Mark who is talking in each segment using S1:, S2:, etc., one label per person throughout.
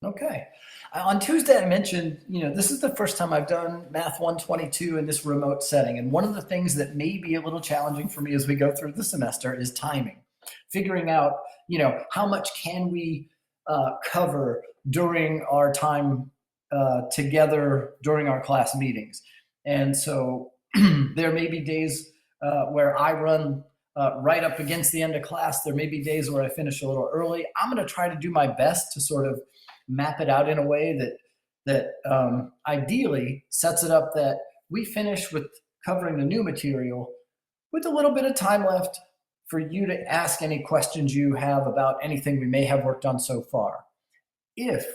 S1: Okay. On Tuesday, I mentioned, this is the first time I've done Math 122 in this remote setting. And one of the things that may be a little challenging for me as we go through the semester is timing. Figuring out, how much can we cover during our time together during our class meetings. And so there may be days where I run right up against the end of class. There may be days where I finish a little early. I'm going to try to do my best to sort of map it out in a way that ideally sets it up that we finish with covering the new material with a little bit of time left for you to ask any questions you have about anything we may have worked on so far. If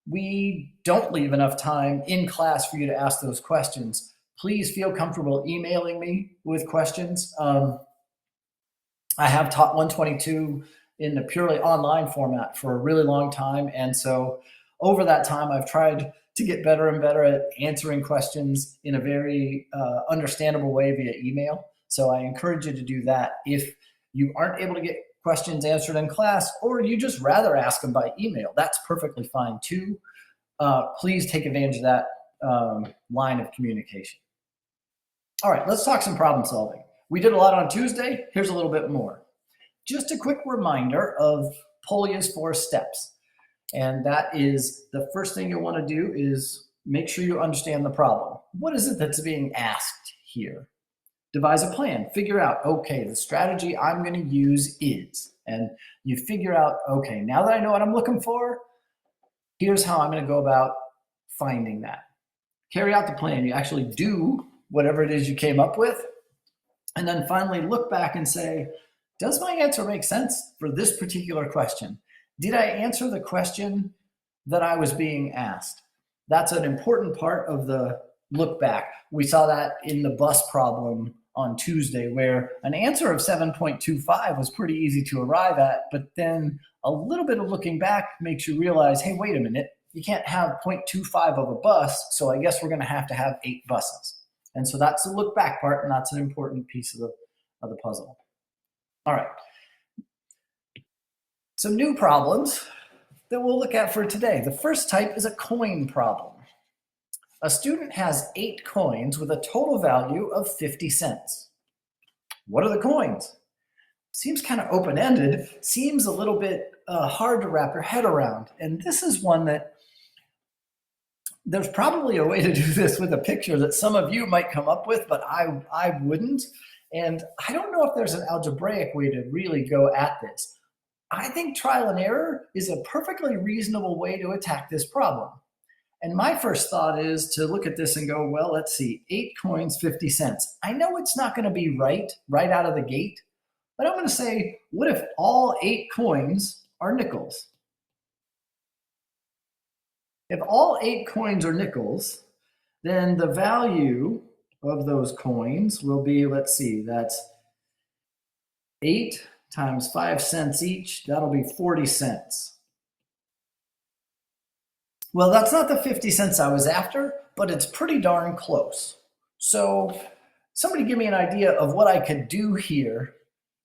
S1: we don't leave enough time in class for you to ask those questions, please feel comfortable emailing me with questions. I have taught 122 in the purely online format for a really long time. And so over that time, I've tried to get better and better at answering questions in a very understandable way via email. So I encourage you to do that. If you aren't able to get questions answered in class, or you just rather ask them by email, that's perfectly fine too. Please take advantage of that line of communication. All right, let's talk some problem solving. We did a lot on Tuesday. Here's a little bit more. Just a quick reminder of Polya's 4 steps. And that is the first thing you'll want to do is make sure you understand the problem. What is it that's being asked here? Devise a plan. Figure out, okay, the strategy I'm going to use is, and you figure out, okay, now that I know what I'm looking for, here's how I'm going to go about finding that. Carry out the plan. You actually do whatever it is you came up with. And then finally look back and say, does my answer make sense for this particular question? Did I answer the question that I was being asked? That's an important part of the look back. We saw that in the bus problem on Tuesday, where an answer of 7.25 was pretty easy to arrive at, but then a little bit of looking back makes you realize, hey, wait a minute, you can't have 0.25 of a bus, so I guess we're going to have 8 buses. And so that's the look back part, and that's an important piece of the puzzle. All right. Some new problems that we'll look at for today. The first type is a coin problem. A student has 8 coins with a total value of 50 cents. What are the coins? Seems kind of open-ended, seems a little bit hard to wrap your head around. And this is one that there's probably a way to do this with a picture that some of you might come up with, but I wouldn't. And I don't know if there's an algebraic way to really go at this. I think trial and error is a perfectly reasonable way to attack this problem. And my first thought is to look at this and go, well, let's see, 8 coins, 50 cents. I know it's not going to be right out of the gate, but I'm going to say, what if all 8 coins are nickels? If all 8 coins are nickels, then the value of those coins will be, let's see, that's 8 times 5 cents each. That'll be 40 cents. Well, that's not the 50 cents I was after, but it's pretty darn close. So somebody give me an idea of what I could do here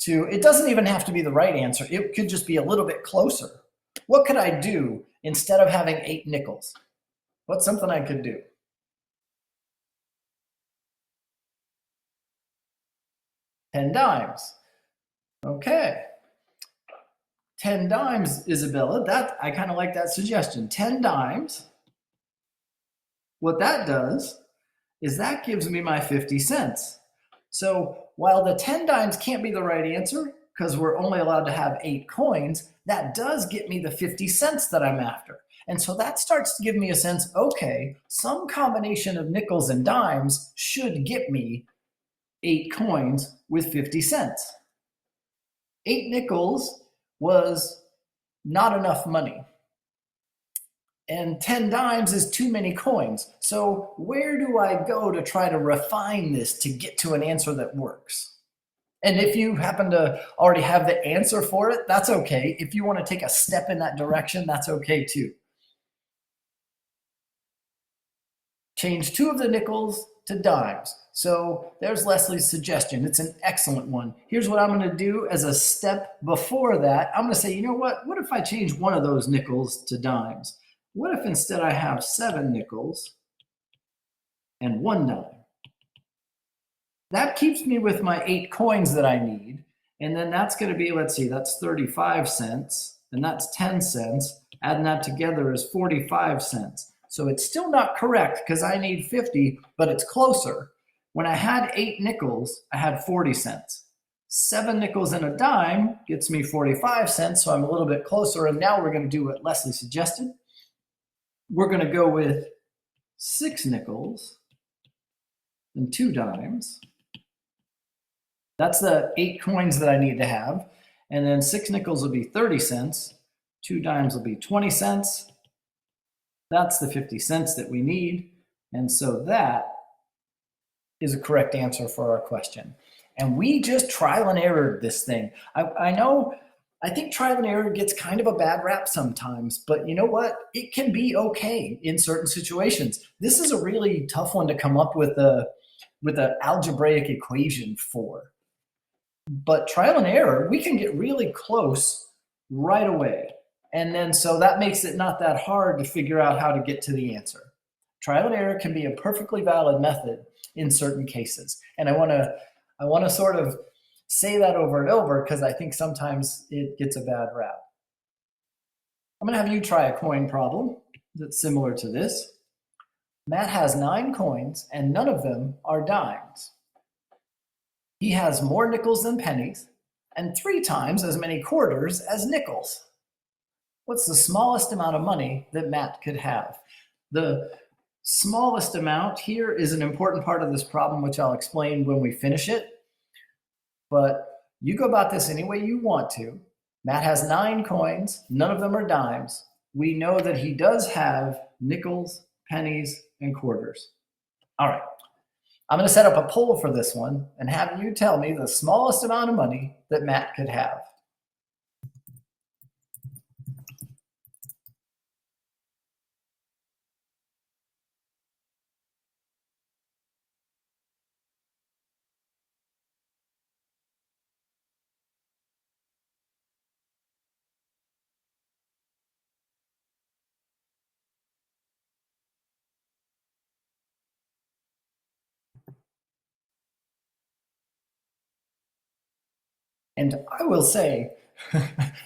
S1: it doesn't even have to be the right answer. It could just be a little bit closer. What could I do instead of having 8 nickels? What's something I could do? 10 dimes. Okay. 10 dimes, Isabella. I kind of like that suggestion. 10 dimes. What that does is that gives me my 50 cents. So while the 10 dimes can't be the right answer, because we're only allowed to have 8 coins, that does get me the 50 cents that I'm after. And so that starts to give me a sense, okay, some combination of nickels and dimes should get me 8 coins with 50 cents. 8 nickels was not enough money. And 10 dimes is too many coins. So where do I go to try to refine this to get to an answer that works? And if you happen to already have the answer for it, that's okay. If you want to take a step in that direction, that's okay too. Change 2 of the nickels to dimes. So there's Leslie's suggestion. It's an excellent one. Here's what I'm going to do as a step before that. I'm going to say, you know what? What if I change one of those nickels to dimes? What if instead I have 7 nickels and 1 dime? That keeps me with my 8 coins that I need. And then that's going to be, let's see, that's 35 cents. And that's 10 cents. Adding that together is 45 cents. So it's still not correct because I need 50, but it's closer. When I had 8 nickels, I had 40 cents. 7 nickels and a dime gets me 45 cents, so I'm a little bit closer. And now we're going to do what Leslie suggested. We're going to go with 6 nickels and 2 dimes. That's the 8 coins that I need to have. And then 6 nickels will be 30 cents. 2 dimes will be 20 cents. That's the 50 cents that we need. And so that is a correct answer for our question. And we just trial and error this thing. I know, I think trial and error gets kind of a bad rap sometimes, but you know what? It can be okay in certain situations. This is a really tough one to come up with an algebraic equation for. But trial and error, we can get really close right away. And then so that makes it not that hard to figure out how to get to the answer. Trial and error can be a perfectly valid method in certain cases. And I want to sort of say that over and over because I think sometimes it gets a bad rap. I'm going to have you try a coin problem that's similar to this. Matt has 9 coins and none of them are dimes. He has more nickels than pennies and 3 times as many quarters as nickels. What's the smallest amount of money that Matt could have? The smallest amount here is an important part of this problem, which I'll explain when we finish it. But you go about this any way you want to. Matt has 9 coins. None of them are dimes. We know that he does have nickels, pennies, and quarters. All right. I'm going to set up a poll for this one and have you tell me the smallest amount of money that Matt could have. And I will say,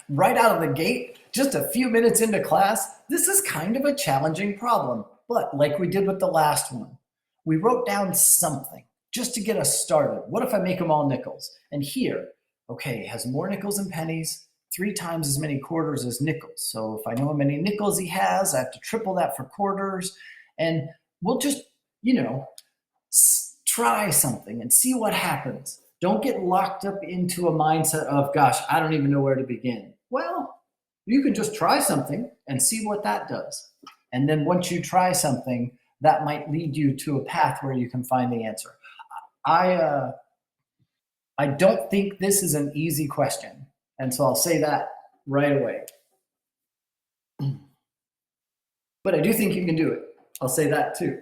S1: right out of the gate, just a few minutes into class, this is kind of a challenging problem. But like we did with the last one, we wrote down something just to get us started. What if I make them all nickels? And here, okay, has more nickels and pennies, 3 times as many quarters as nickels. So if I know how many nickels he has, I have to triple that for quarters. And we'll just, you know, try something and see what happens. Don't get locked up into a mindset of, gosh, I don't even know where to begin. Well, you can just try something and see what that does. And then once you try something, that might lead you to a path where you can find the answer. I I don't think this is an easy question, and so I'll say that right away. But I do think you can do it. I'll say that too.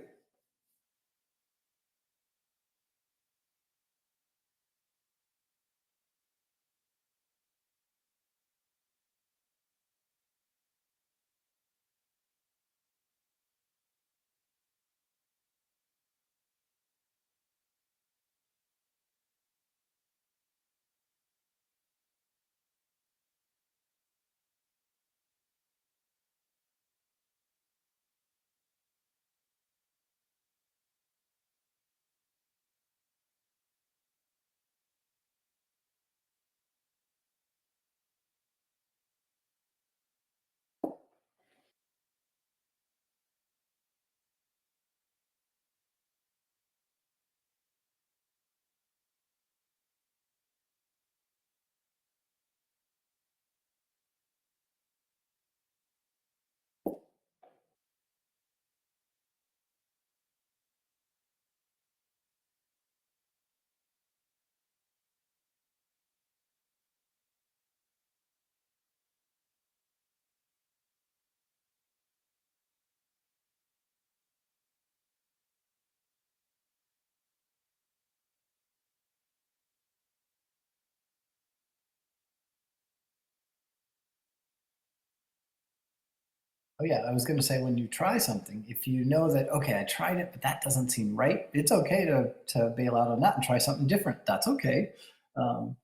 S1: Oh yeah, I was going to say when you try something, if you know that okay, I tried it, but that doesn't seem right, it's okay to bail out on that and try something different. That's okay.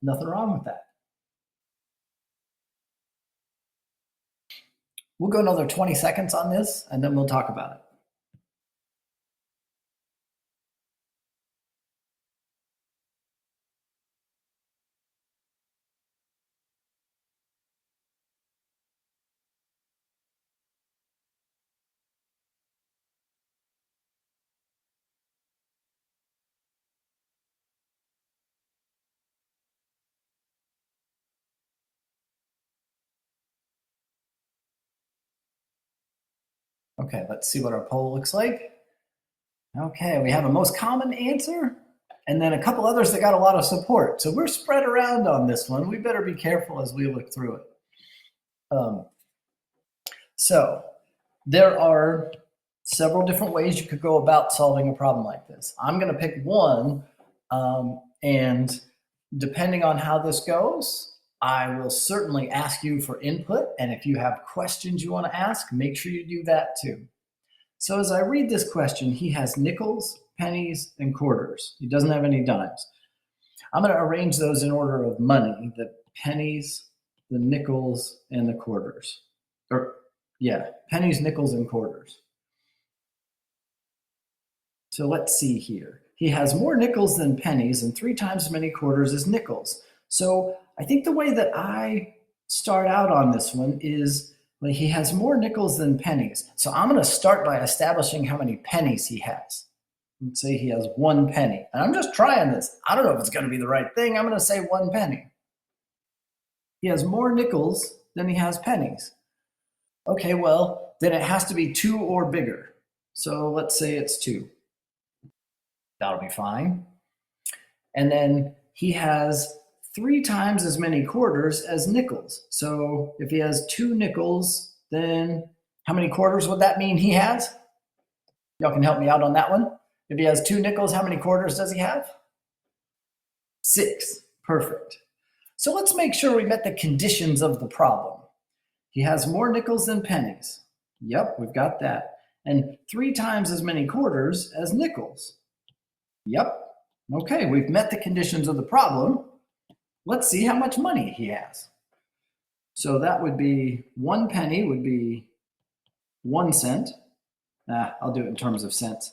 S1: Nothing wrong with that. We'll go another 20 seconds on this, and then we'll talk about it. Okay, let's see what our poll looks like. Okay, we have a most common answer, and then a couple others that got a lot of support. So we're spread around on this one. We better be careful as we look through it. Um, so there are several different ways you could go about solving a problem like this. I'm going to pick one, and depending on how this goes, I will certainly ask you for input. And if you have questions you want to ask, make sure you do that too. So as I read this question, he has nickels, pennies, and quarters. He doesn't have any dimes. I'm going to arrange those in order of money, the pennies, the nickels, and the quarters. Or, yeah, pennies, nickels, and quarters. So let's see here. He has more nickels than pennies and 3 times as many quarters as nickels. So I think the way that I start out on this one is well, he has more nickels than pennies. So I'm going to start by establishing how many pennies he has. Let's say he has 1 penny. And I'm just trying this. I don't know if it's going to be the right thing. I'm going to say 1 penny. He has more nickels than he has pennies. Okay, well, then it has to be 2 or bigger. So let's say it's 2. That'll be fine. And then he has 3 times as many quarters as nickels. So if he has 2 nickels, then how many quarters would that mean he has? Y'all can help me out on that one. If he has 2 nickels, how many quarters does he have? 6. Perfect. So let's make sure we met the conditions of the problem. He has more nickels than pennies. Yep, we've got that. And 3 times as many quarters as nickels. Yep. Okay, we've met the conditions of the problem. Let's see how much money he has. So that would be 1 penny would be 1 cent. I'll do it in terms of cents.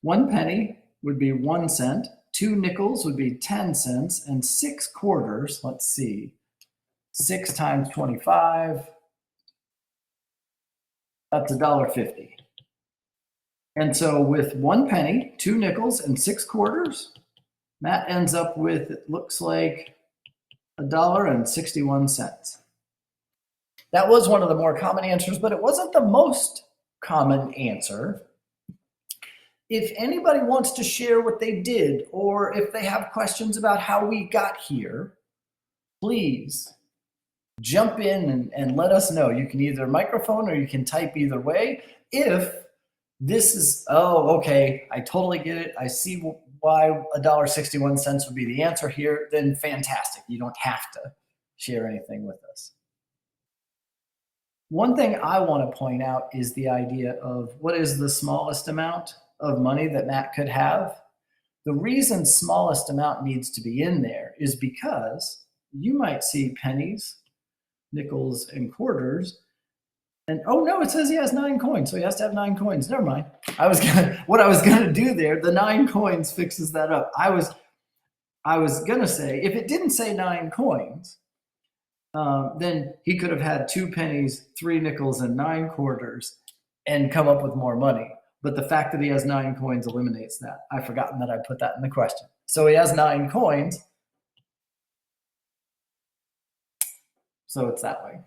S1: 1 penny would be 1 cent. 2 nickels would be 10 cents. And 6 quarters, let's see, 6 times 25, that's $1.50. And so with 1 penny, 2 nickels, and 6 quarters, Matt ends up with, it looks like, $1.61. That was one of the more common answers, but it wasn't the most common answer. If anybody wants to share what they did, or if they have questions about how we got here, please jump in and let us know. You can either microphone or you can type either way. If this is, oh, okay, I totally get it. I see why $1.61 would be the answer here. Then fantastic. You don't have to share anything with us. One thing I want to point out is the idea of what is the smallest amount of money that Matt could have. The reason smallest amount needs to be in there is because you might see pennies, nickels, and quarters. And oh no, it says he has 9 coins, so he has to have 9 coins. Never mind. What I was gonna do there, the 9 coins fixes that up. I was gonna say if it didn't say 9 coins, then he could have had 2 pennies, 3 nickels, and 9 quarters, and come up with more money. But the fact that he has 9 coins eliminates that. I've forgotten that I put that in the question. So he has 9 coins. So it's that way.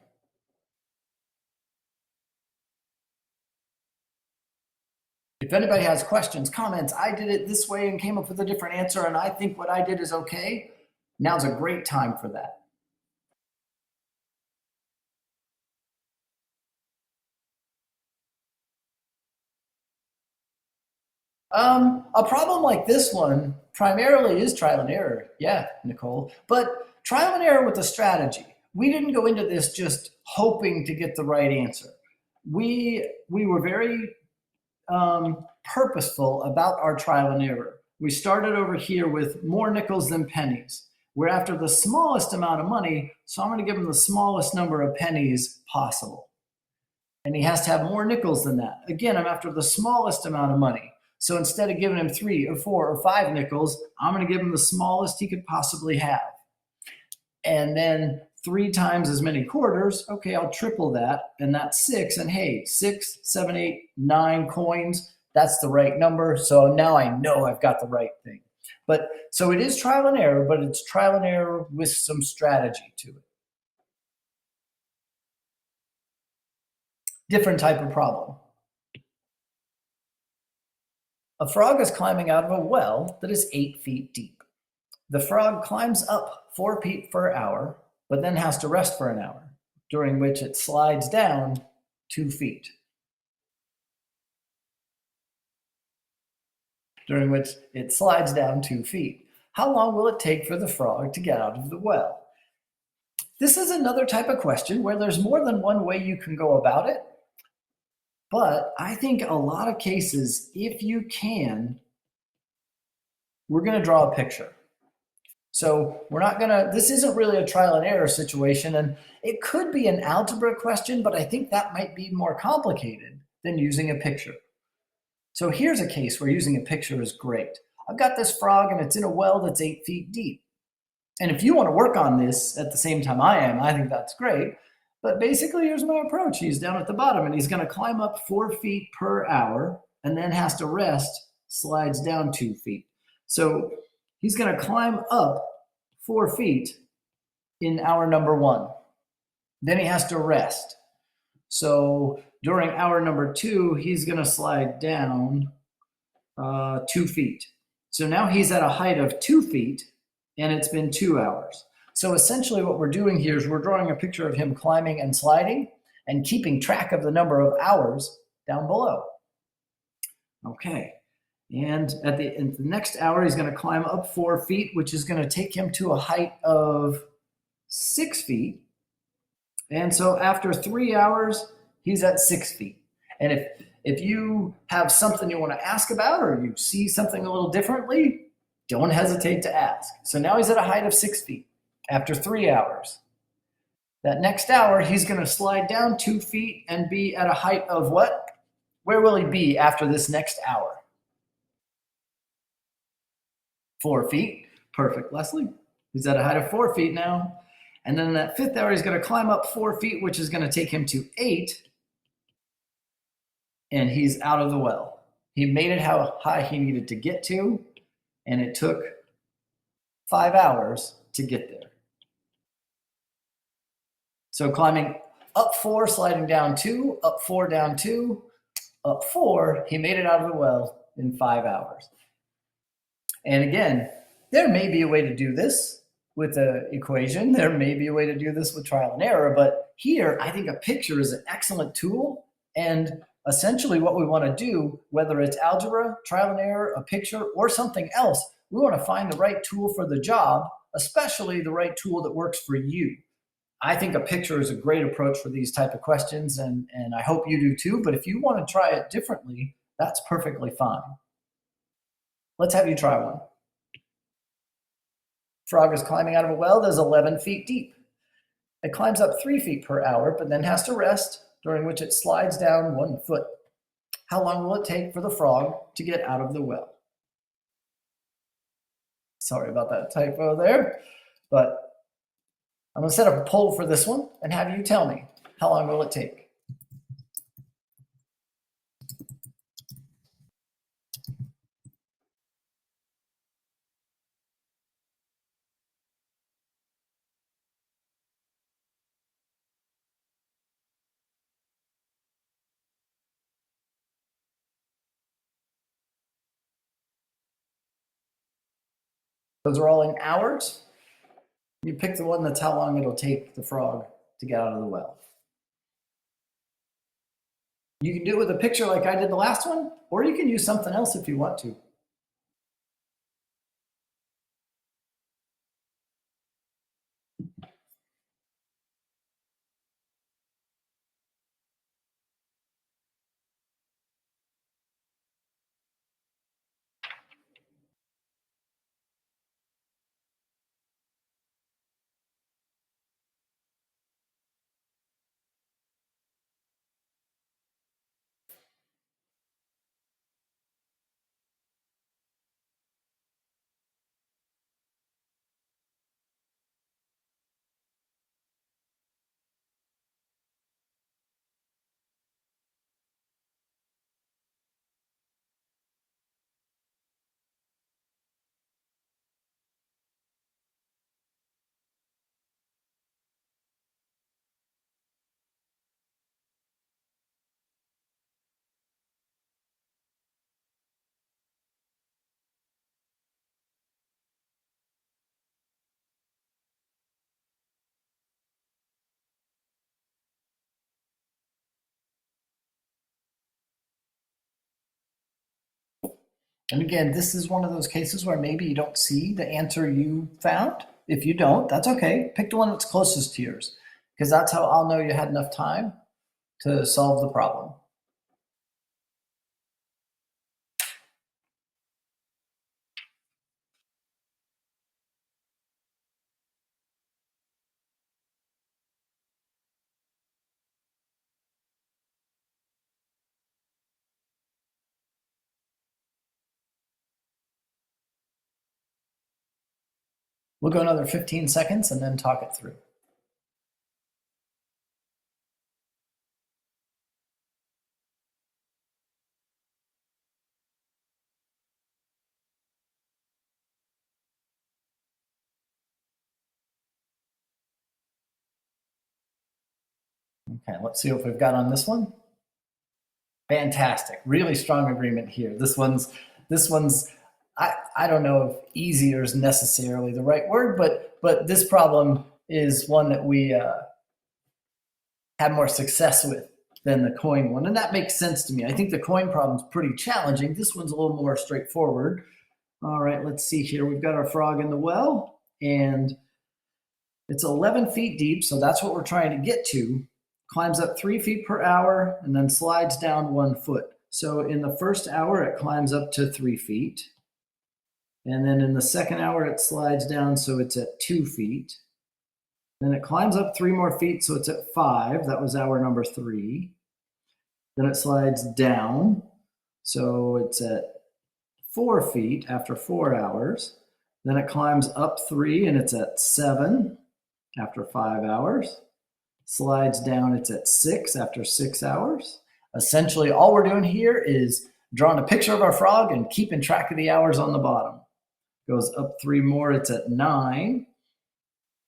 S1: If anybody has questions, comments, I did it this way and came up with a different answer, and I think what I did is okay, now's a great time for that. A problem like this one primarily is trial and error. Yeah, Nicole. But trial and error with a strategy. We didn't go into this just hoping to get the right answer. we were very purposeful about our trial and error. We started over here with more nickels than pennies. We're after the smallest amount of money, so I'm going to give him the smallest number of pennies possible. And he has to have more nickels than that. Again, I'm after the smallest amount of money. So instead of giving him 3 or 4 or 5 nickels, I'm going to give him the smallest he could possibly have. And then 3 times as many quarters. Okay, I'll triple that, and that's 6. And hey, 6, 7, 8, 9 coins. That's the right number. So now I know I've got the right thing. But so it is trial and error, but it's trial and error with some strategy to it. Different type of problem. A frog is climbing out of a well that is 8 feet deep. The frog climbs up 4 feet per hour, but then has to rest for an hour, during which it slides down 2 feet. During which it slides down 2 feet. How long will it take for the frog to get out of the well? This is another type of question where there's more than one way you can go about it. But I think a lot of cases, if you can, we're going to draw a picture. So we're not going to, this isn't really a trial and error situation. And it could be an algebra question, but I think that might be more complicated than using a picture. So here's a case where using a picture is great. I've got this frog and it's in a well that's 8 feet deep. And if you want to work on this at the same time I am, I think that's great. But basically, here's my approach. He's down at the bottom and he's going to climb up 4 feet per hour and then has to rest, slides down 2 feet. So he's going to climb up 4 feet in hour number 1. Then he has to rest. So during hour number 2, he's going to slide down 2 feet. So now he's at a height of 2 feet and it's been 2 hours. So essentially what we're doing here is we're drawing a picture of him climbing and sliding and keeping track of the number of hours down below. Okay, and at the next hour, he's going to climb up 4 feet, which is going to take him to a height of 6 feet. And so after 3 hours, he's at 6 feet. And if you have something you want to ask about or you see something a little differently, don't hesitate to ask. So now he's at a height of 6 feet after 3 hours. That next hour, he's going to slide down 2 feet and be at a height of what? Where will he be after this next hour? 4 feet. Perfect, Leslie. He's at a height of 4 feet now. And then that 5th hour, he's going to climb up 4 feet, which is going to take him to 8. And he's out of the well. He made it how high he needed to get to, and it took 5 hours to get there. So climbing up 4, sliding down 2, up 4, down 2, up 4, he made it out of the well in 5 hours. And again, there may be a way to do this with an equation. There may be a way to do this with trial and error. But here, I think a picture is an excellent tool. And essentially what we want to do, whether it's algebra, trial and error, a picture, or something else, we want to find the right tool for the job, especially the right tool that works for you. I think a picture is a great approach for these type of questions, and I hope you do too. But if you want to try it differently, that's perfectly fine. Let's have you try one. Frog is climbing out of a well that's 11 feet deep. It climbs up 3 feet per hour, but then has to rest, during which it slides down 1 foot. How long will it take for the frog to get out of the well? Sorry about that typo there, but I'm going to set up a poll for this one and have you tell me, how long will it take? Those are all in hours. You pick the one that's how long it'll take the frog to get out of the well. You can do it with a picture like I did the last one, or you can use something else if you want to. And again, this is one of those cases where maybe you don't see the answer you found. If you don't, that's okay. Pick the one that's closest to yours, because that's how I'll know you had enough time to solve the problem. We'll go another 15 seconds and then talk it through. Okay, let's see what we've got on this one. Fantastic. Really strong agreement here. This one's I don't know if easier is necessarily the right word, but this problem is one that we had more success with than the coin one, and that makes sense to me. I think the coin problem's pretty challenging. This one's a little more straightforward. All right, let's see here. We've got our frog in the well, and it's 11 feet deep, so that's what we're trying to get to. Climbs up 3 feet per hour and then slides down 1 foot. So in the first hour, it climbs up to 3 feet. And then in the second hour, it slides down, so it's at 2 feet. Then it climbs up 3 more feet, so it's at 5. That was hour number 3. Then it slides down, so it's at 4 feet after 4 hours. Then it climbs up 3, and it's at 7 after 5 hours. Slides down, it's at 6 after 6 hours. Essentially, all we're doing here is drawing a picture of our frog and keeping track of the hours on the bottom. Goes up 3 more, it's at 9.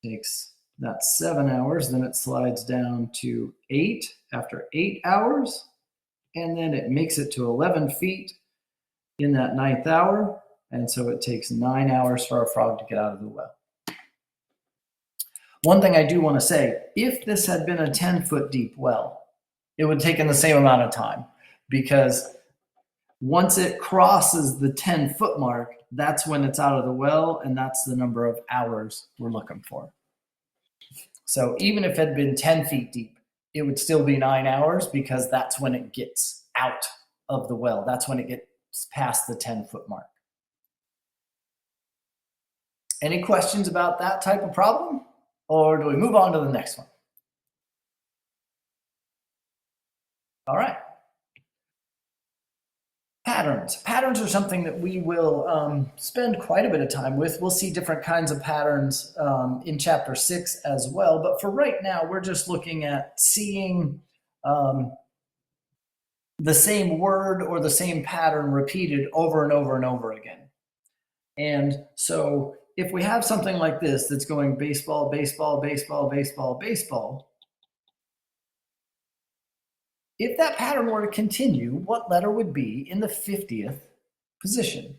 S1: Takes that 7 hours, then it slides down to 8 after 8 hours. And then it makes it to 11 feet in that 9th hour. And so it takes 9 hours for our frog to get out of the well. One thing I do want to say, if this had been a 10-foot deep well, it would take in the same amount of time, because once it crosses the 10-foot mark, that's when it's out of the well, and that's the number of hours we're looking for. So even if it had been 10 feet deep, it would still be 9 hours, because that's when it gets out of the well. That's when it gets past the 10-foot mark. Any questions about that type of problem? Or do we move on to the next one? All right. Patterns. Patterns are something that we will spend quite a bit of time with. We'll see different kinds of patterns in chapter 6 as well. But for right now, we're just looking at seeing the same word or the same pattern repeated over and over and over again. And so if we have something like this that's going baseball, baseball, baseball, baseball, baseball, if that pattern were to continue, what letter would be in the 50th position?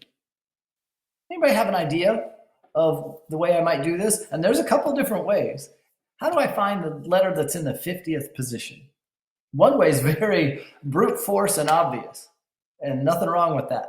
S1: Anybody have an idea of the way I might do this? And there's a couple different ways. How do I find the letter that's in the 50th position? One way is very brute force and obvious, and nothing wrong with that.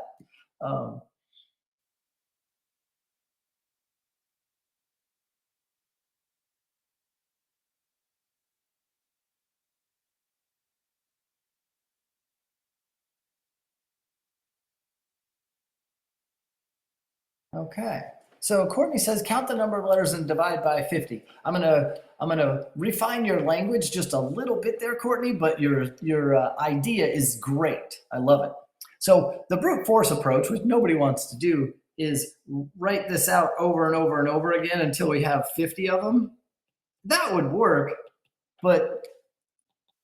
S1: Okay. So Courtney says, count the number of letters and divide by 50. I'm gonna refine your language just a little bit there, Courtney, but your idea is great. I love it. So the brute force approach, which nobody wants to do, is write this out over and over and over again until we have 50 of them. That would work, but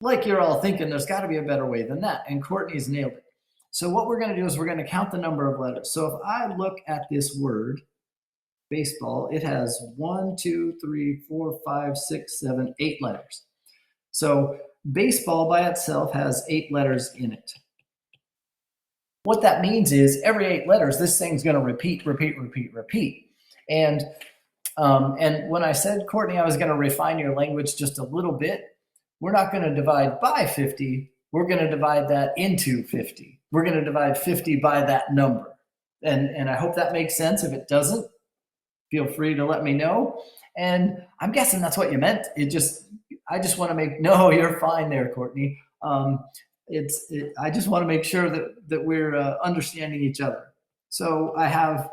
S1: like you're all thinking, there's got to be a better way than that, and Courtney's nailed it. So what we're going to do is we're going to count the number of letters. So if I look at this word, baseball, it has 1, 2, 3, 4, 5, 6, 7, 8 letters. So baseball by itself has 8 letters in it. What that means is every 8 letters, this thing's going to repeat, repeat, repeat, repeat. And when I said, Courtney, I was going to refine your language just a little bit, we're not going to divide by 50. We're going to divide that into 50. We're going to divide 50 by that number. And I hope that makes sense. If it doesn't, feel free to let me know. And I'm guessing that's what you meant. I just want to make, no, you're fine there, Courtney. I just want to make sure that we're understanding each other. So I have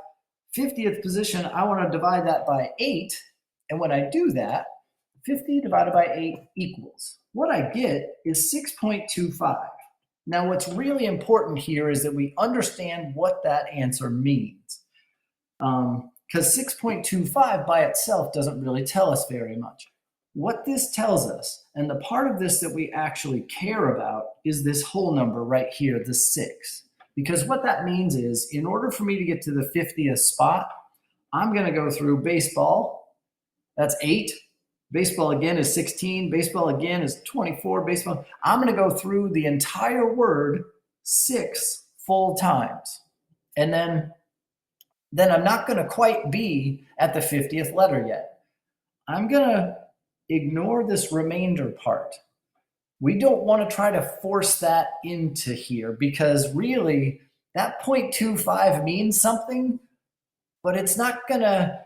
S1: 50th position. I want to divide that by 8. And when I do that, 50 divided by 8 equals. What I get is 6.25. Now, what's really important here is that we understand what that answer means. Because 6.25 by itself doesn't really tell us very much. What this tells us, and the part of this that we actually care about, is this whole number right here, the 6. Because what that means is, in order for me to get to the 50th spot, I'm going to go through baseball. That's 8. Baseball again is 16. Baseball again is 24. Baseball. I'm going to go through the entire word 6 full times. And then I'm not going to quite be at the 50th letter yet. I'm going to ignore this remainder part. We don't want to try to force that into here because really that 0.25 means something, but it's not going to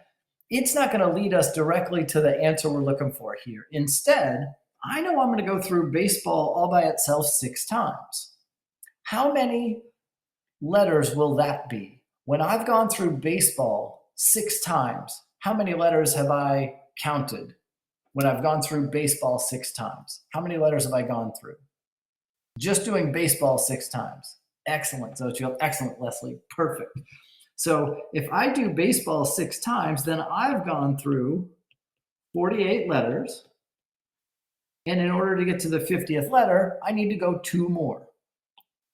S1: lead us directly to the answer we're looking for here. Instead, I know I'm going to go through baseball all by itself 6 times. How many letters will that be? When I've gone through baseball 6 times, how many letters have I counted? When I've gone through baseball 6 times, how many letters have I gone through? Just doing baseball 6 times. Excellent, Xochitl. Excellent, Leslie. Perfect. So if I do baseball 6 times, then I've gone through 48 letters. And in order to get to the 50th letter, I need to go 2 more.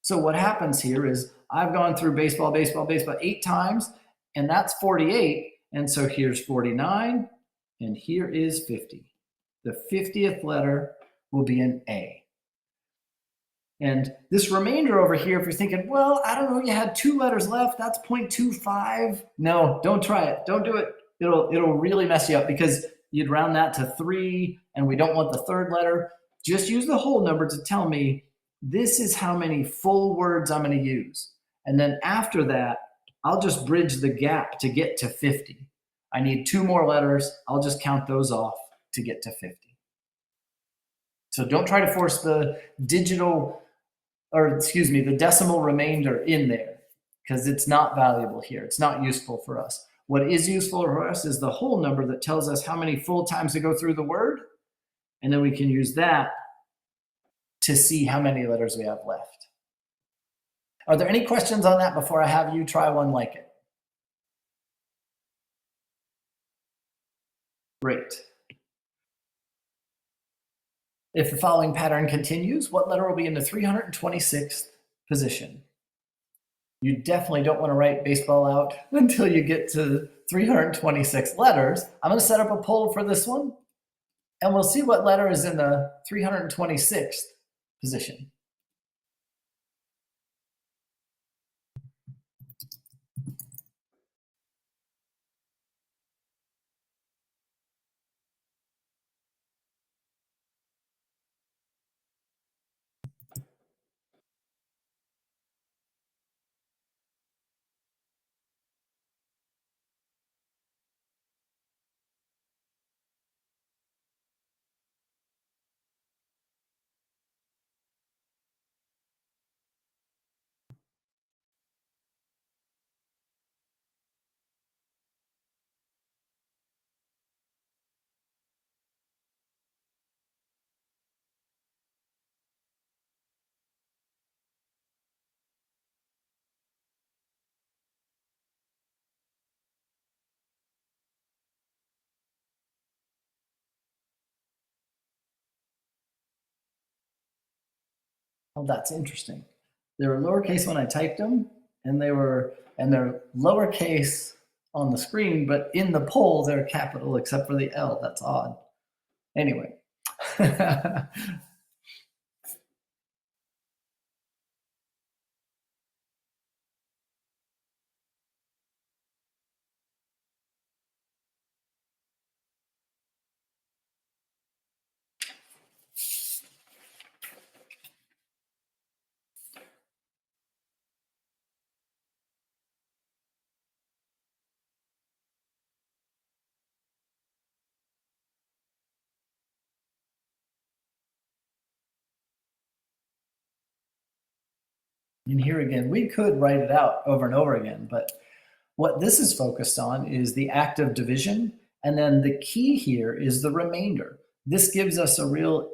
S1: So what happens here is I've gone through baseball 8 times, and that's 48. And so here's 49, and here is 50. The 50th letter will be an A. And this remainder over here, if you're thinking, well, I don't know, you had 2 letters left, that's 0.25. No, don't try it. Don't do it. It'll really mess you up because you'd round that to 3, and we don't want the 3rd letter. Just use the whole number to tell me this is how many full words I'm going to use. And then after that, I'll just bridge the gap to get to 50. I need 2 more letters. I'll just count those off to get to 50. So don't try to force the the decimal remainder in there because it's not valuable here. It's not useful for us. What is useful for us is the whole number that tells us how many full times to go through the word. And then we can use that to see how many letters we have left. Are there any questions on that before I have you try one like it? Great. If the following pattern continues, what letter will be in the 326th position? You definitely don't want to write baseball out until you get to 326 letters. I'm going to set up a poll for this one, and we'll see what letter is in the 326th position. Oh, that's interesting. They were lowercase when I typed them, and they're lowercase on the screen, but in the poll they're capital except for the L. That's odd. Anyway. And here again, we could write it out over and over again, but what this is focused on is the act of division, and then the key here is the remainder. This gives us a real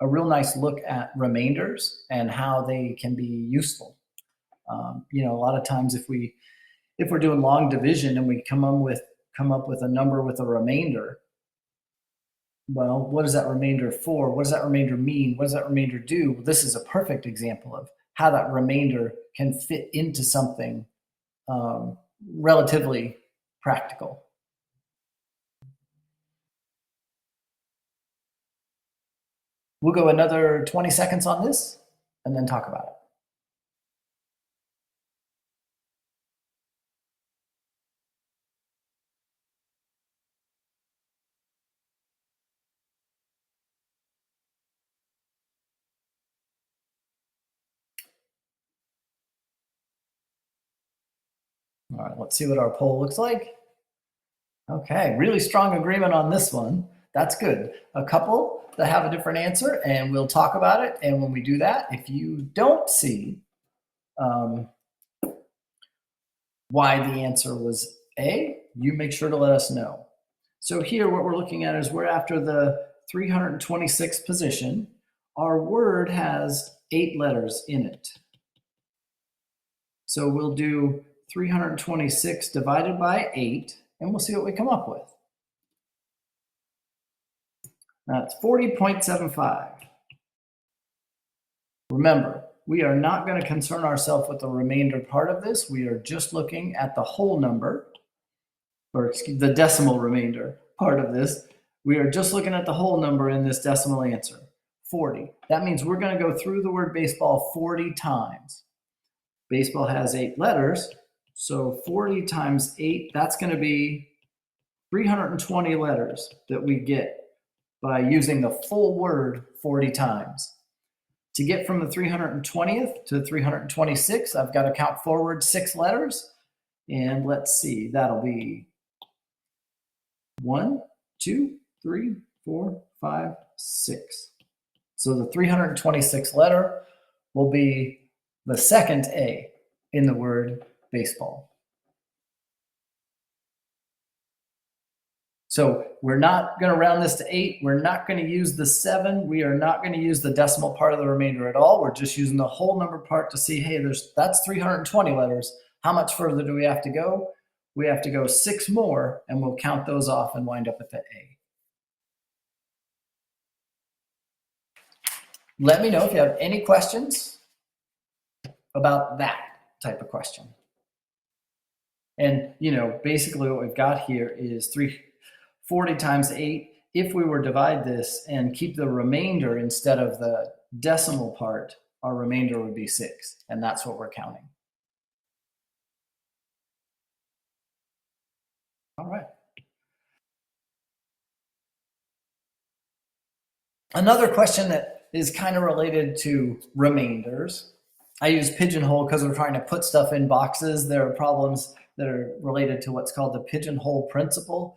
S1: nice look at remainders and how they can be useful. A lot of times if we're doing long division and we come up with a number with a remainder, well, what is that remainder for? What does that remainder mean? What does that remainder do? Well, this is a perfect example of how that remainder can fit into something relatively practical. We'll go another 20 seconds on this and then talk about it. All right, let's see what our poll looks like. Okay, really strong agreement on this one. That's good. A couple that have a different answer, and we'll talk about it. And when we do that, if you don't see why the answer was A, you make sure to let us know. So here, what we're looking at is we're after the 326th position. Our word has 8 letters in it. So we'll do 326 divided by 8, and we'll see what we come up with. That's 40.75. Remember, we are not going to concern ourselves with the remainder part of this. We are just looking at the whole number, or the decimal remainder part of this. We are just looking at the whole number in this decimal answer, 40. That means we're going to go through the word baseball 40 times. Baseball has 8 letters, so 40 times 8, that's going to be 320 letters that we get by using the full word 40 times. To get from the 320th to the 326th, I've got to count forward 6 letters. And let's see, that'll be 1, 2, 3, 4, 5, 6. So the 326th letter will be the second A in the word baseball. So we're not going to round this to 8. We're not going to use the 7. We are not going to use the decimal part of the remainder at all. We're just using the whole number part to see, hey, that's 320 letters. How much further do we have to go? We have to go 6 more, and we'll count those off and wind up at the A. Let me know if you have any questions about that type of question. And, basically what we've got here is 340 times 8. If we were to divide this and keep the remainder instead of the decimal part, our remainder would be 6, and that's what we're counting. All right. Another question that is kind of related to remainders. I use pigeonhole because we're trying to put stuff in boxes. There are problems that are related to what's called the pigeonhole principle.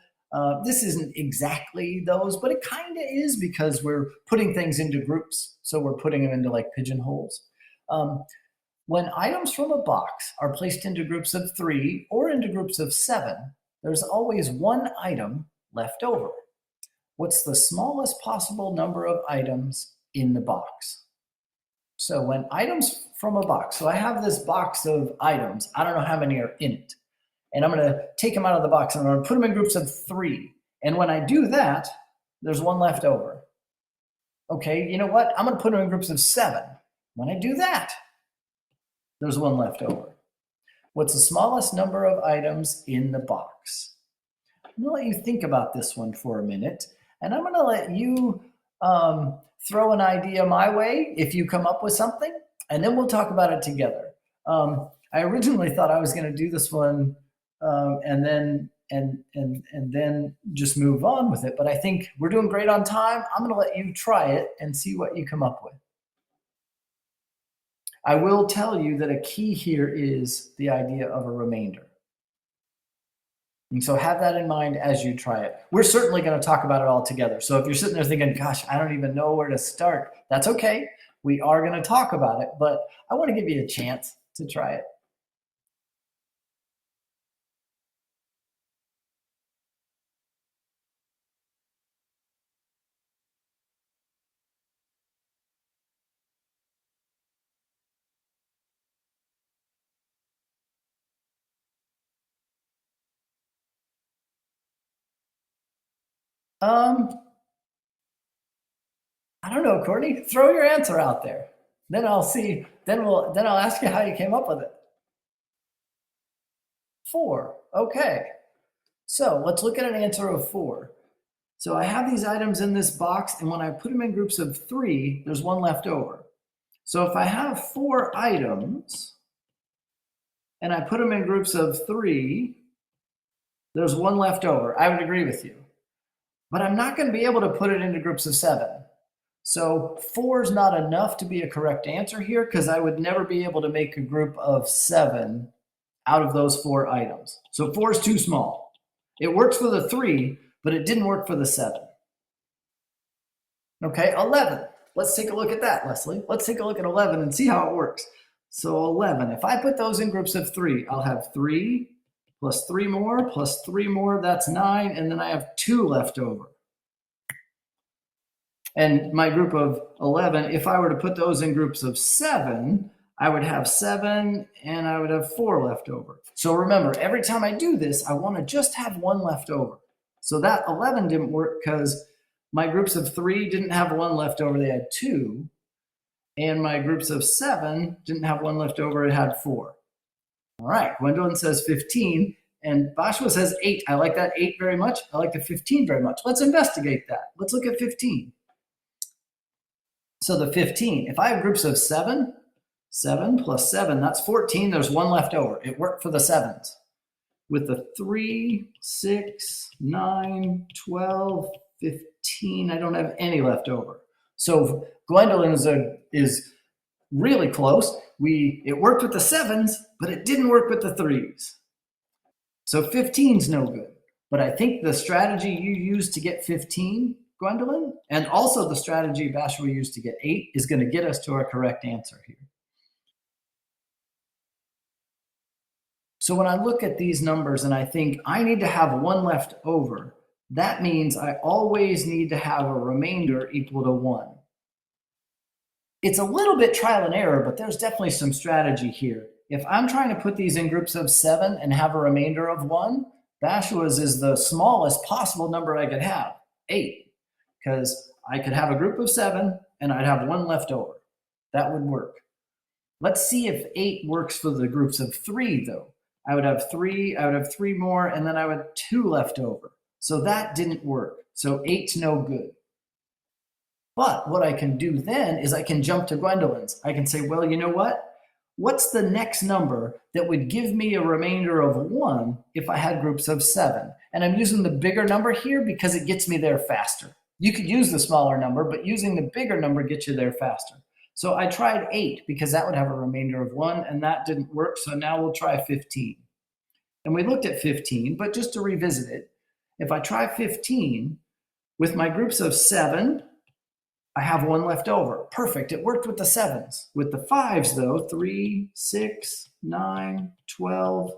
S1: This isn't exactly those, but it kind of is because we're putting things into groups. So we're putting them into like pigeonholes. When items from a box are placed into groups of 3 or into groups of 7, there's always one item left over. What's the smallest possible number of items in the box? So when items from a box, so I have this box of items, I don't know how many are in it. And I'm going to take them out of the box and I'm going to put them in groups of 3. And when I do that, there's one left over. Okay, you know what? I'm going to put them in groups of 7. When I do that, there's one left over. What's the smallest number of items in the box? I'm going to let you think about this one for a minute. And I'm going to let you throw an idea my way if you come up with something. And then we'll talk about it together. I originally thought I was going to do this one and then just move on with it. But I think we're doing great on time. I'm going to let you try it and see what you come up with. I will tell you that a key here is the idea of a remainder. And so have that in mind as you try it. We're certainly going to talk about it all together. So if you're sitting there thinking, gosh, I don't even know where to start, that's okay. We are going to talk about it, but I want to give you a chance to try it. Um, I don't know, Courtney. Throw your answer out there. Then I'll see. Then I'll ask you how you came up with it. 4. Okay. So let's look at an answer of 4. So I have these items in this box, and when I put them in groups of 3, there's one left over. So if I have 4 items and I put them in groups of 3, there's one left over. I would agree with you. But I'm not going to be able to put it into groups of 7. So 4 is not enough to be a correct answer here because I would never be able to make a group of 7 out of those 4 items. So 4 is too small. It works for the 3, but it didn't work for the 7. Okay, 11. Let's take a look at that, Leslie. Let's take a look at 11 and see how it works. So 11, if I put those in groups of 3, I'll have 3 plus 3 more plus 3 more, that's 9, and then I have 2 left over. And my group of 11, if I were to put those in groups of 7, I would have 7 and I would have 4 left over. So remember, every time I do this, I want to just have 1 left over. So that 11 didn't work because my groups of 3 didn't have 1 left over, they had 2. And my groups of 7 didn't have 1 left over, it had 4. All right, Gwendolyn says 15, and Bashwa says 8. I like that 8 very much. I like the 15 very much. Let's investigate that. Let's look at 15. So the 15, if I have groups of 7, 7 plus 7, that's 14. There's 1 left over. It worked for the 7s. With the 3, 6, 9, 12, 15, I don't have any left over. So Gwendolyn is really close. It worked with the 7s, but it didn't work with the 3s. So 15's no good. But I think the strategy you used to get 15, Gwendolyn, and also the strategy Bashwa used to get 8 is going to get us to our correct answer here. So when I look at these numbers and I think I need to have 1 left over, that means I always need to have a remainder equal to 1. It's a little bit trial and error, but there's definitely some strategy here. If I'm trying to put these in groups of 7 and have a remainder of 1, Bashwa's is the smallest possible number I could have, 8, because I could have a group of 7 and I'd have 1 left over. That would work. Let's see if 8 works for the groups of 3, though. I would have 3 more, and then I would have 2 left over. So that didn't work. So 8's no good. But what I can do then is I can jump to Gwendolyn's. I can say, well, you know what? What's the next number that would give me a remainder of 1 if I had groups of 7? And I'm using the bigger number here because it gets me there faster. You could use the smaller number, but using the bigger number gets you there faster. So I tried 8 because that would have a remainder of 1, and that didn't work. So now we'll try 15. And we looked at 15, but just to revisit it, if I try 15 with my groups of 7, I have 1 left over. Perfect. It worked with the 7s. With the 5s, though, 3, 6, 9, 12,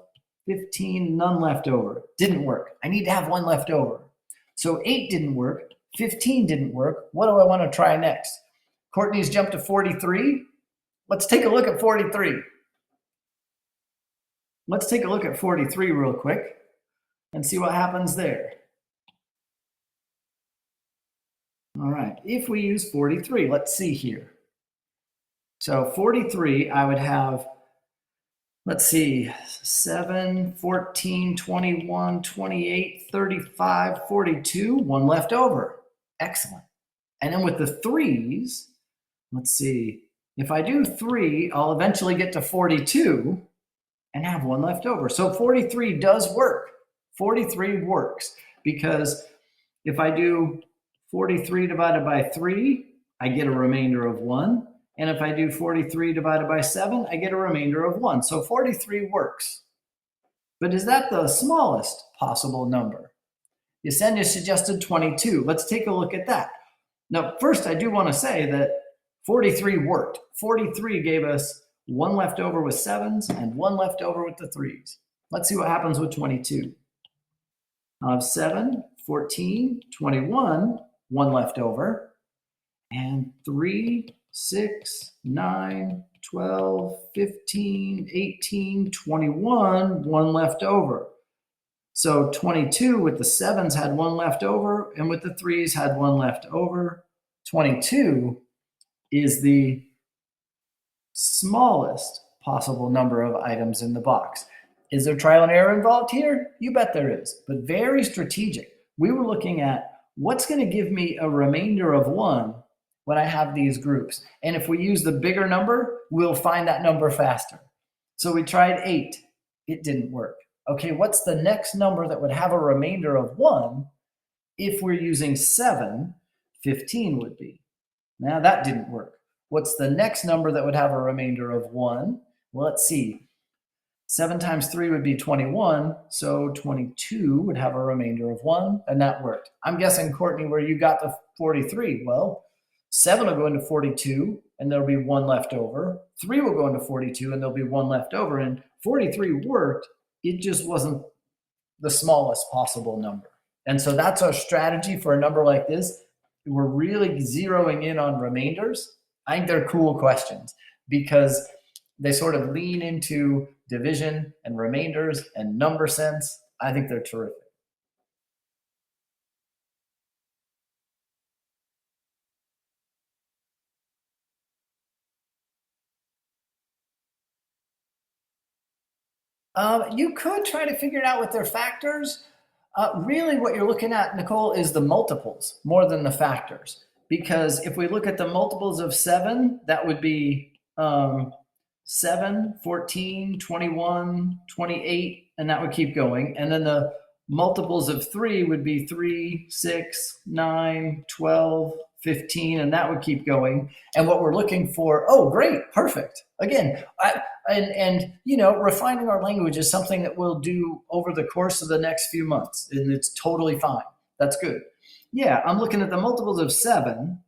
S1: 15, none left over. Didn't work. I need to have 1 left over. So 8 didn't work. 15 didn't work. What do I want to try next? Courtney's jumped to 43. Let's take a look at 43. Let's take a look at 43 real quick and see what happens there. All right, if we use 43, let's see here. So 43, I would have, let's see, 7, 14, 21, 28, 35, 42, 1 left over. Excellent. And then with the 3s, let's see, if I do 3, I'll eventually get to 42 and have 1 left over. So 43 does work. 43 works because if I do 43 divided by 3, I get a remainder of 1. And if I do 43 divided by 7, I get a remainder of 1. So 43 works. But is that the smallest possible number? Yesenia suggested 22. Let's take a look at that. Now, first, I do want to say that 43 worked. 43 gave us one left over with sevens and one left over with the threes. Let's see what happens with 22. 7, 14, 21, one left over, and 3, 6, 9, 12, 15, 18, 21, one left over. So 22 with the sevens had one left over, and with the threes had one left over. 22 is the smallest possible number of items in the box. Is there trial and error involved here? You bet there is, but very strategic. We were looking at what's going to give me a remainder of 1 when I have these groups. And if we use the bigger number, we'll find that number faster. So we tried 8. It didn't work. Okay, what's the next number that would have a remainder of 1? If we're using 7, 15 would be. Now that didn't work. What's the next number that would have a remainder of 1? Well, let's see. 7 times 3 would be 21, so 22 would have a remainder of 1, and that worked. I'm guessing, Courtney, where you got the 43. Well, 7 will go into 42, and there'll be 1 left over. 3 will go into 42, and there'll be 1 left over, and 43 worked. It just wasn't the smallest possible number. And so that's our strategy for a number like this. We're really zeroing in on remainders. I think they're cool questions because they sort of lean into division and remainders and number sense. I think they're terrific. You could try to figure it out with their factors. Really, what you're looking at, Nicole, is the multiples more than the factors. Because if we look at the multiples of 7, that would be 7, 14, 21, 28, and that would keep going. And then the multiples of 3 would be 3, 6, 9, 12, 15, and that would keep going. And what we're looking for, oh, great, perfect. Again, refining our language is something that we'll do over the course of the next few months, and it's totally fine. That's good. Yeah, I'm looking at the multiples of 7,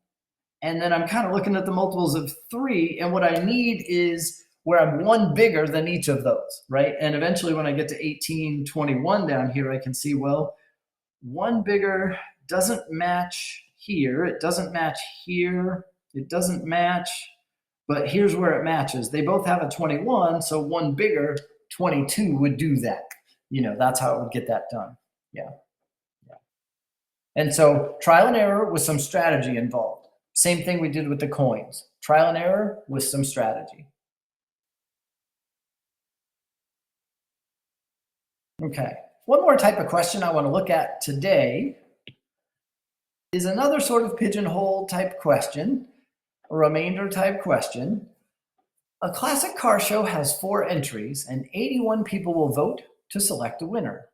S1: and then I'm kind of looking at the multiples of 3, and what I need is where I'm 1 bigger than each of those, right? And eventually when I get to 18, 21 down here, I can see, well, 1 bigger doesn't match here. It doesn't match here. It doesn't match, but here's where it matches. They both have a 21, so 1 bigger, 22 would do that. That's how it would get that done. Yeah. And so trial and error with some strategy involved. Same thing we did with the coins. Trial and error with some strategy. Okay, one more type of question I want to look at today is another sort of pigeonhole type question, a remainder type question. A classic car show has 4 entries and 81 people will vote to select a winner.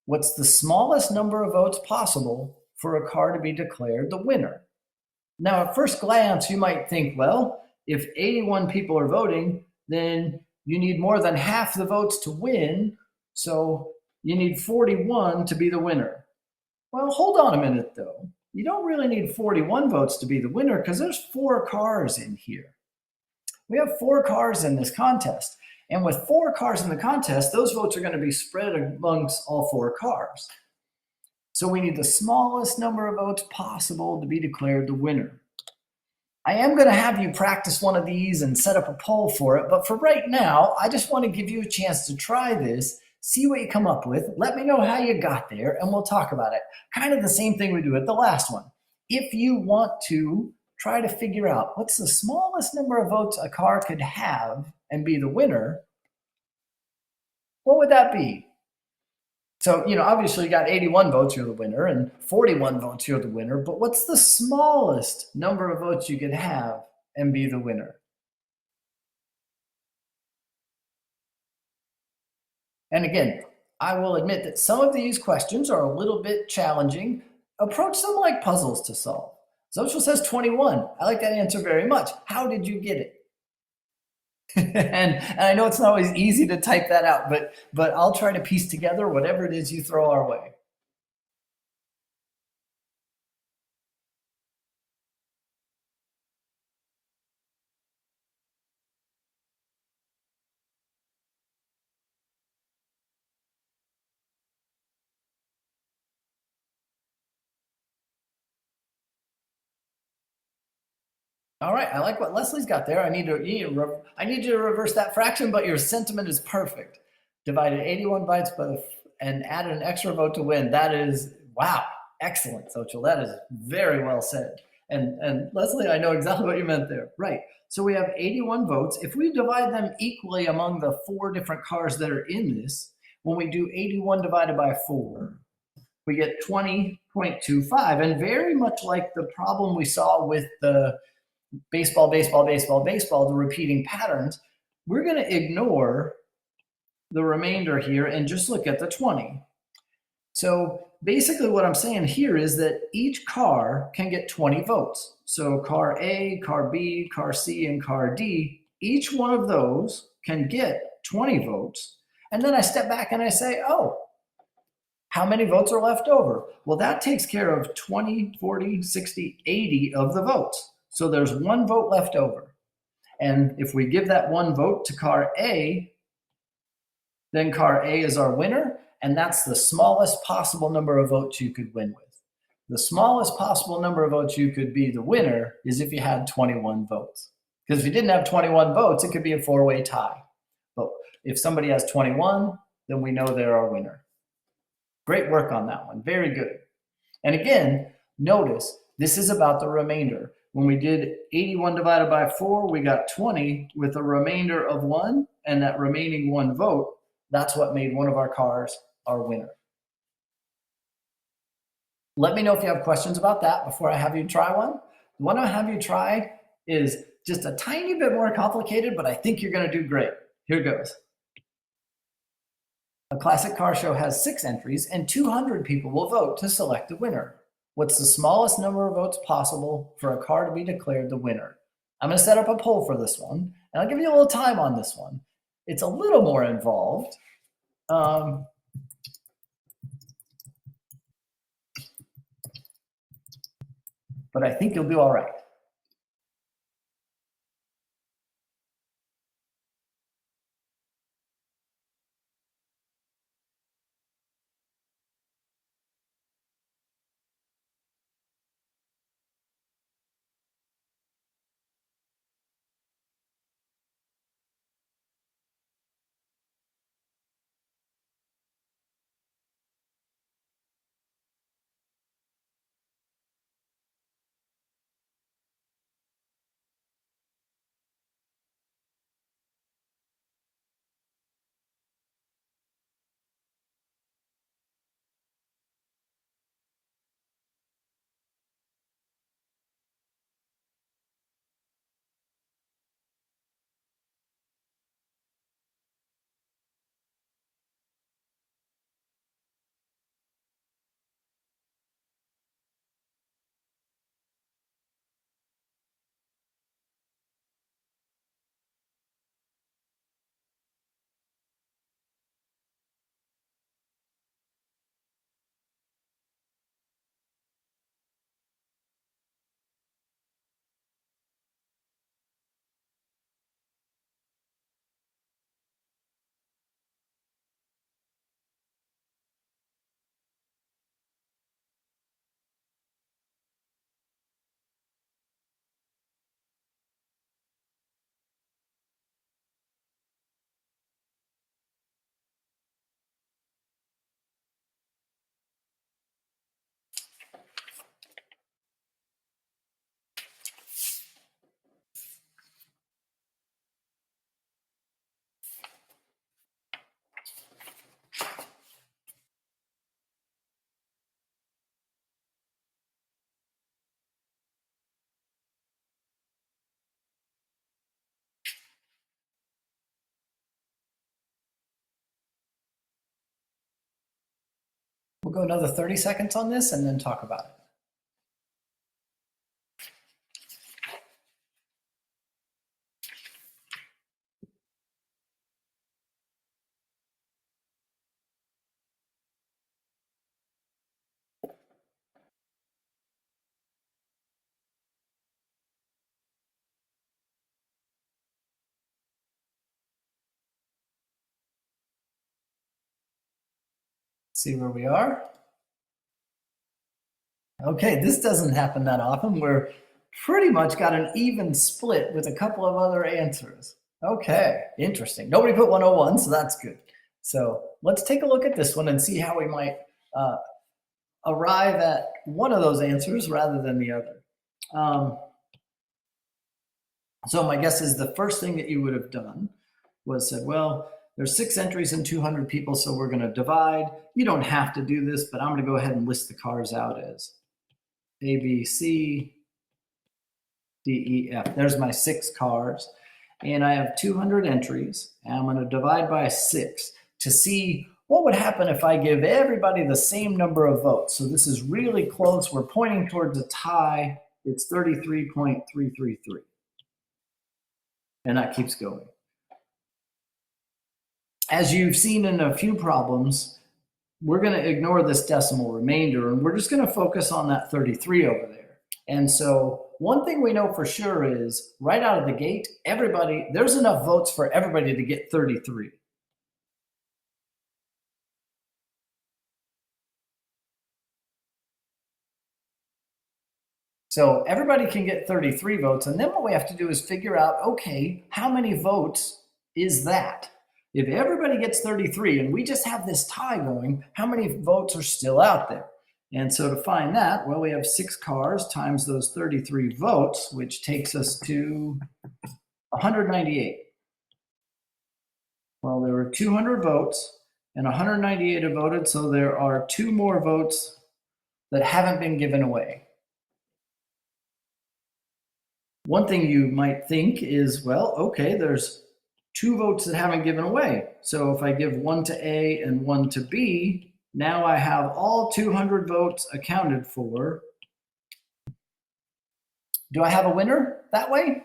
S1: What's the smallest number of votes possible for a car to be declared the winner? Now, at first glance, you might think, well, if 81 people are voting, then you need more than half the votes to win, so you need 41 to be the winner. Well, hold on a minute, though. You don't really need 41 votes to be the winner because there's 4 cars in here. We have 4 cars in this contest. And with 4 cars in the contest, those votes are going to be spread amongst all 4 cars. So we need the smallest number of votes possible to be declared the winner. I am going to have you practice one of these and set up a poll for it, but for right now, I just want to give you a chance to try this, see what you come up with, let me know how you got there, and we'll talk about it. Kind of the same thing we do at the last one. If you want to try to figure out what's the smallest number of votes a car could have and be the winner, what would that be? So, obviously you got 81 votes, you're the winner, and 41 votes, you're the winner, but what's the smallest number of votes you could have and be the winner? And again, I will admit that some of these questions are a little bit challenging. Approach them like puzzles to solve. Social says 21. I like that answer very much. How did you get it? and I know it's not always easy to type that out, but I'll try to piece together whatever it is you throw our way. All right, I like what Leslie's got there. I need you to reverse that fraction, but your sentiment is perfect. Divided 81 bytes by and added an extra vote to win. That is wow, excellent, Sochel. That is very well said. And Leslie, I know exactly what you meant there. Right. So we have 81 votes. If we divide them equally among the 4 different cars that are in this, when we do 81 divided by 4, we get 20.25. And very much like the problem we saw with the baseball, baseball, baseball, baseball, the repeating patterns, we're going to ignore the remainder here and just look at the 20. So basically what I'm saying here is that each car can get 20 votes. So car A, car B, car C, and car D, each one of those can get 20 votes. And then I step back and I say, oh, how many votes are left over? Well, that takes care of 20, 40, 60, 80 of the votes. So there's 1 vote left over. And if we give that 1 vote to car A, then car A is our winner, and that's the smallest possible number of votes you could win with. The smallest possible number of votes you could be the winner is if you had 21 votes. Because if you didn't have 21 votes, it could be a 4-way tie. But if somebody has 21, then we know they're our winner. Great work on that one. Very good. And again, notice this is about the remainder. When we did 81 divided by 4, we got 20 with a remainder of 1, and that remaining 1 vote, that's what made one of our cars our winner. Let me know if you have questions about that before I have you try one. The one I have you try is just a tiny bit more complicated, but I think you're going to do great. Here goes. A classic car show has 6 entries, and 200 people will vote to select the winner. What's the smallest number of votes possible for a car to be declared the winner? I'm going to set up a poll for this one, and I'll give you a little time on this one. It's a little more involved. But I think you'll do all right. We'll go another 30 seconds on this and then talk about it. See where we are. Okay, this doesn't happen that often where pretty much got an even split with a couple of other answers. Okay, interesting. Nobody put 101, so that's good. So let's take a look at this one and see how we might uh, arrive at one of those answers rather than the other. So my guess is the first thing that you would have done was said, well, there's 6 entries and 200 people, so we're going to divide. You don't have to do this, but I'm going to go ahead and list the cars out as A, B, C, D, E, F. There's my 6 cars. And I have 200 entries. And I'm going to divide by 6 to see what would happen if I give everybody the same number of votes. So this is really close. We're pointing towards a tie. It's 33.333. And that keeps going. As you've seen in a few problems, we're going to ignore this decimal remainder, and we're just going to focus on that 33 over there. And so one thing we know for sure is right out of the gate, there's enough votes for everybody to get 33. So everybody can get 33 votes. And then what we have to do is figure out, okay, how many votes is that? If everybody gets 33 and we just have this tie going, how many votes are still out there? And so to find that, well, we have 6 cars times those 33 votes, which takes us to 198. Well, there were 200 votes and 198 have voted, so there are 2 more votes that haven't been given away. One thing you might think is, well, okay, there's 2 votes that haven't given away. So if I give 1 to A and 1 to B, now I have all 200 votes accounted for. Do I have a winner that way?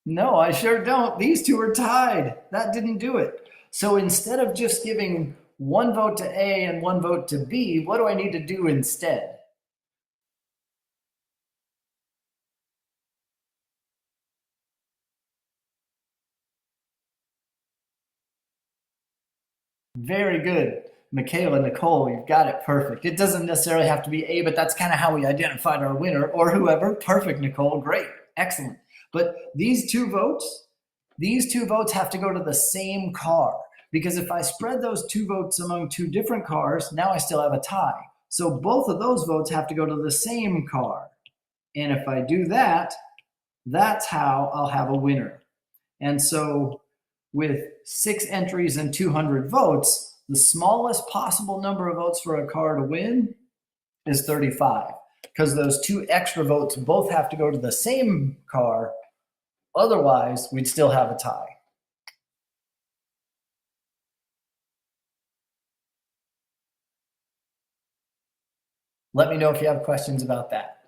S1: No, I sure don't. These 2 are tied. That didn't do it. So instead of just giving 1 vote to A and 1 vote to B, what do I need to do instead? Very good. Michaela, Nicole, you've got it perfect. It doesn't necessarily have to be A, but that's kind of how we identified our winner or whoever. Perfect, Nicole. Great. Excellent. But these two votes have to go to the same car, because if I spread those 2 votes among 2 different cars, now I still have a tie. So both of those votes have to go to the same car. And if I do that, that's how I'll have a winner. And so with 6 entries and 200 votes, the smallest possible number of votes for a car to win is 35, because those 2 extra votes both have to go to the same car. Otherwise, we'd still have a tie. Let me know if you have questions about that.